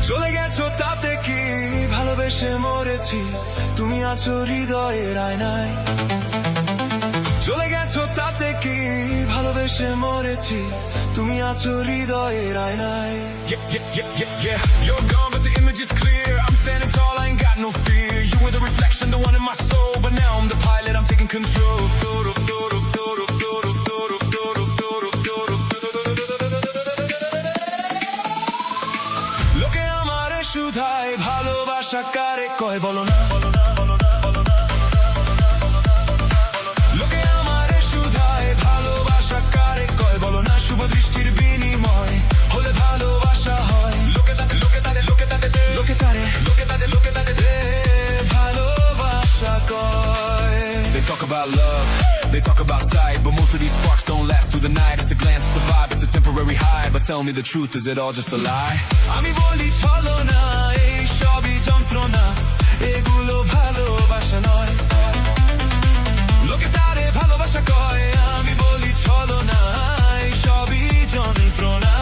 চলে গেছো তাতে কি, ভালোবেসে মরেছি, তুমি আছো হৃদয়ের আয়নায়। চলে গেছো তাতে কি, ভালোবেসে মরেছি, তুমি আছো হৃদয়ের আয়নায়। You're gone but the image is clear, I'm standing tall, I ain't got no fear. You were the reflection, the one in my soul, but now I'm the pilot, I'm taking control. লোকে আমারে শুধায় ভালোবাসা কারে কয়, বলো না। লোকে আমারে শুধায় ভালোবাসা কারে কয়, বলো না। শুভ দৃষ্টির বিনিময় হলে ভালোবাসা হয়। লোকে তাদের ভালোবাসা কয়। They talk about love, they talk about sight, but most of these sparks don't last through the night. It's a glance, it's a vibe, it's a temporary high, but tell me the truth, is it all just a lie? আমি বলি ছলনা, এই সবই যন্ত্রণা, এগুলো ভালোবাসা নয়। লোকে তারে ভালোবাসা কয়, আমি বলি ছলনা, এই সবই যন্ত্রণা,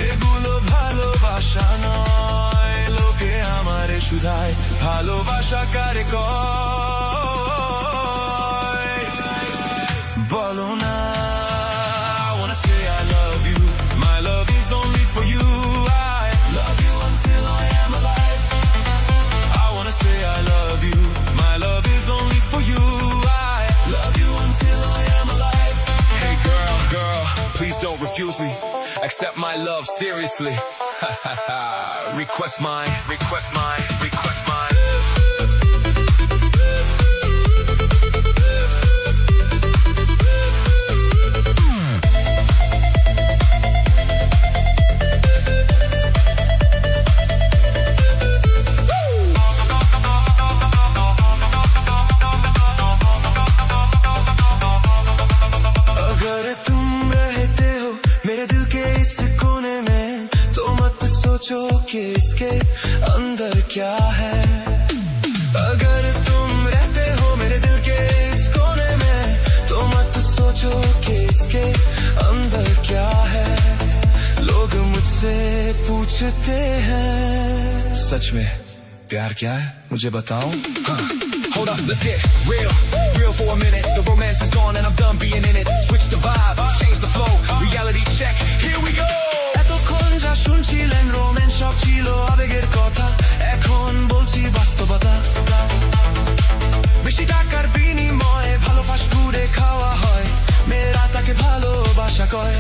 এগুলো ভালোবাসা নয়। লোকে আমারে শুধায় ভালোবাসা কারে কয়, বলো না। I wanna say I love you, my love is only for you. I love you until I am alive. I wanna say I love you, my love is only for you. I love you until I am alive. Hey girl, please don't refuse me, accept my love seriously. Request mine. अगर तुम रहते हो मेरे दिल के इस कोने में, तो मत सोचो कि इसके अंदर क्या है। अगर तुम रहते हो मेरे दिल के इस कोने में, तो मत सोचो कि इसके अंदर क्या है। लोग मुझसे पूछते हैं, सच में प्यार क्या है, मुझे बताओ। Hold up, let's get real for a minute. The romance is gone and I'm done being in it. Switch the vibe, change the flow, reality check, here we go. এতক্ষণ যা শুনছিলেন রোম্যান্স সব ছিল আবেগের কথা, এখন বলছি বাস্তবতা। বেশি টাকার বিনিময়ে ভালো ফাস্ট ফুডে খাওয়া হয়, মেয়েরা তাকে ভালোবাসা কয়।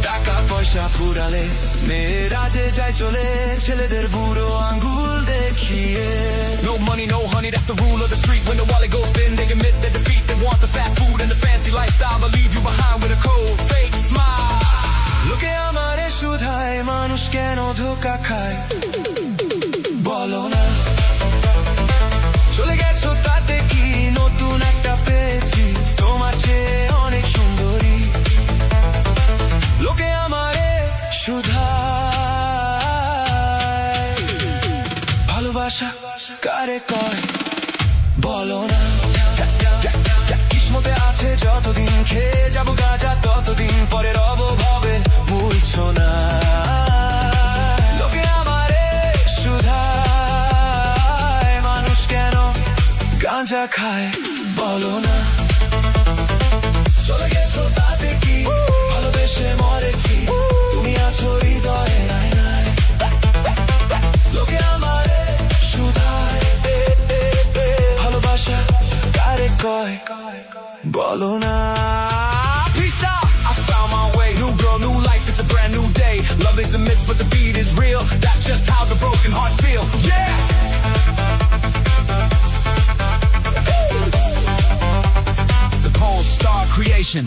টাকা পয়সা ফুরালে মেয়েরা যে যায় চলে, ছেলেদের বুড়ো আঙ্গুল দেখিয়ে। No money, no honey, that's the rule of the street. When the wallet goes thin, they admit their defeat. They want the fast food and the fancy lifestyle, but leave you behind with a cold, fake smile. লোকে আমারে শুধায় মানুষ কেন ধোঁকা খায়, বলো না। চলে গেছো তাতে কি, নতুন একটা পেয়েছি, তোমার চেয়ে অনেক সুন্দরী। লোকে আমারে শুধায় ভালোবাসা কারে কয়, বলো না। কিসমতে আছে যতদিন, খেয়ে যাবো গাঁজা ততদিন, পরের অবভাবে ভুলছো না। লোকে আমারে শুধায় মানুষ কেন গাঁজা খায়, বলো না। চলে গেছো তাতে কি, ভালোবেসে মরেছি, তুমি আছো হৃদয়ের আয়নায়। লোকে আমারে শুধায় ভালোবাসা কারে কয়, বলো না। Peace out, I found my way. New girl, new life, it's a brand new day. Love is a myth, but the beat is real. That's just how the broken hearts feel. Yeah! The Pole Star Creation.